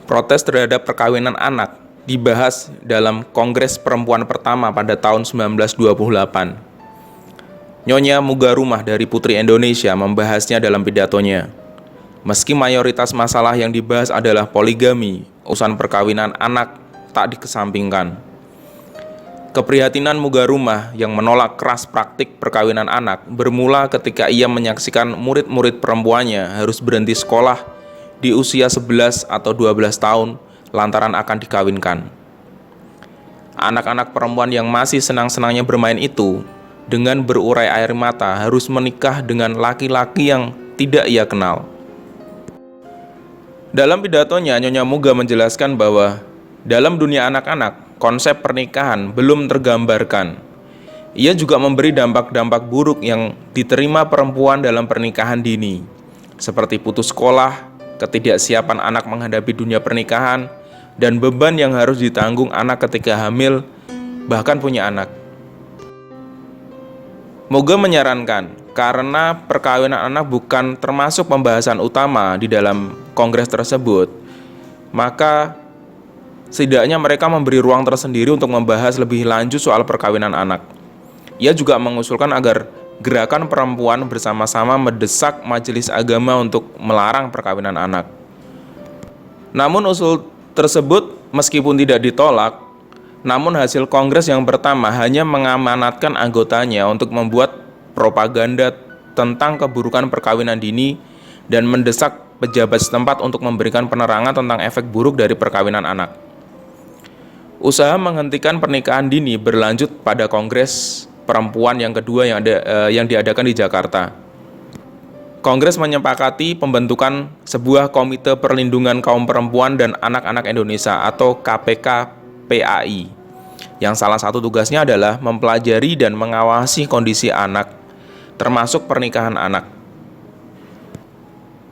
Protes terhadap perkawinan anak dibahas dalam Kongres Perempuan pertama pada tahun 1928. Nyonya Mugarumah dari Putri Indonesia membahasnya dalam pidatonya. Meski mayoritas masalah yang dibahas adalah poligami, urusan perkawinan anak tak dikesampingkan. Keprihatinan Mugarumah yang menolak keras praktik perkawinan anak bermula ketika ia menyaksikan murid-murid perempuannya harus berhenti sekolah di usia 11 atau 12 tahun lantaran akan dikawinkan. Anak-anak perempuan yang masih senang-senangnya bermain itu dengan berurai air mata harus menikah dengan laki-laki yang tidak ia kenal. Dalam pidatonya, Nyonya Muga menjelaskan bahwa dalam dunia anak-anak, konsep pernikahan belum tergambarkan. Ia juga memberi dampak-dampak buruk yang diterima perempuan dalam pernikahan dini, seperti putus sekolah, ketidaksiapan anak menghadapi dunia pernikahan, dan beban yang harus ditanggung anak ketika hamil, bahkan punya anak. Muga menyarankan, karena perkawinan anak bukan termasuk pembahasan utama di dalam kongres tersebut, maka setidaknya mereka memberi ruang tersendiri untuk membahas lebih lanjut soal perkawinan anak. Ia juga mengusulkan agar gerakan perempuan bersama-sama mendesak majelis agama untuk melarang perkawinan anak. Namun usul tersebut meskipun tidak ditolak, namun hasil kongres yang pertama hanya mengamanatkan anggotanya untuk membuat propaganda tentang keburukan perkawinan dini dan mendesak pejabat setempat untuk memberikan penerangan tentang efek buruk dari perkawinan anak. Usaha menghentikan pernikahan dini berlanjut pada kongres perempuan yang kedua yang diadakan di Jakarta. Kongres menyepakati pembentukan sebuah Komite Perlindungan Kaum Perempuan dan Anak-anak Indonesia atau KPK-PAI, yang salah satu tugasnya adalah mempelajari dan mengawasi kondisi anak, termasuk pernikahan anak.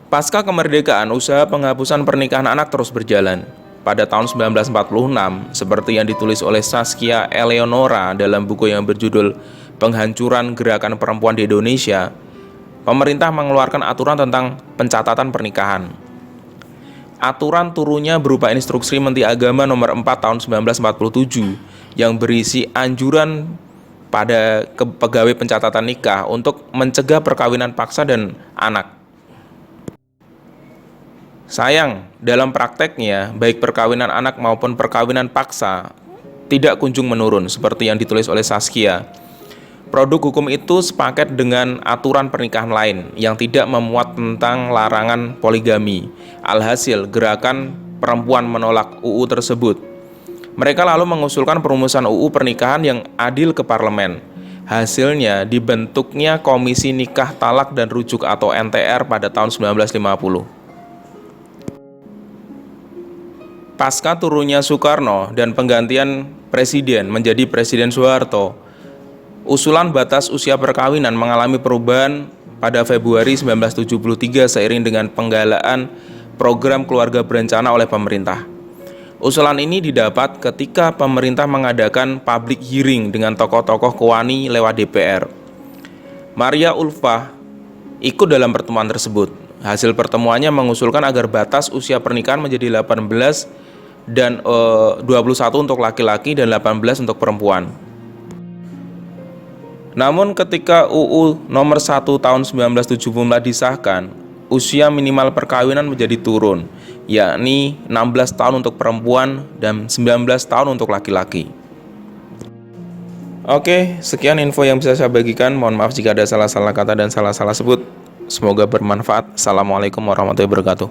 Pasca kemerdekaan, usaha penghapusan pernikahan anak terus berjalan. Pada tahun 1946, seperti yang ditulis oleh Saskia Eleonora dalam buku yang berjudul Penghancuran Gerakan Perempuan di Indonesia, pemerintah mengeluarkan aturan tentang pencatatan pernikahan. Aturan turunnya berupa Instruksi Menteri Agama Nomor 4 Tahun 1947 yang berisi anjuran pada pegawai pencatatan nikah untuk mencegah perkawinan paksa dan anak. Sayang, dalam prakteknya, baik perkawinan anak maupun perkawinan paksa tidak kunjung menurun seperti yang ditulis oleh Saskia. Produk hukum itu sepaket dengan aturan pernikahan lain yang tidak memuat tentang larangan poligami. Alhasil, gerakan perempuan menolak UU tersebut. Mereka lalu mengusulkan perumusan UU pernikahan yang adil ke parlemen. Hasilnya dibentuknya Komisi Nikah Talak dan Rujuk atau NTR pada tahun 1950. Pasca turunnya Soekarno dan penggantian presiden menjadi Presiden Soeharto, usulan batas usia perkawinan mengalami perubahan pada Februari 1973 seiring dengan penggalaan program keluarga berencana oleh pemerintah. Usulan ini didapat ketika pemerintah mengadakan public hearing dengan tokoh-tokoh Kowani lewat DPR. Maria Ulfah ikut dalam pertemuan tersebut. Hasil pertemuannya mengusulkan agar batas usia pernikahan menjadi 18 dan 21 untuk laki-laki dan 18 untuk perempuan. Namun ketika UU nomor 1 tahun 1974 disahkan, usia minimal perkawinan menjadi turun, yakni 16 tahun untuk perempuan dan 19 tahun untuk laki-laki. Oke, sekian info yang bisa saya bagikan. Mohon maaf jika ada salah-salah kata dan salah-salah sebut. Semoga bermanfaat. Assalamualaikum warahmatullahi wabarakatuh.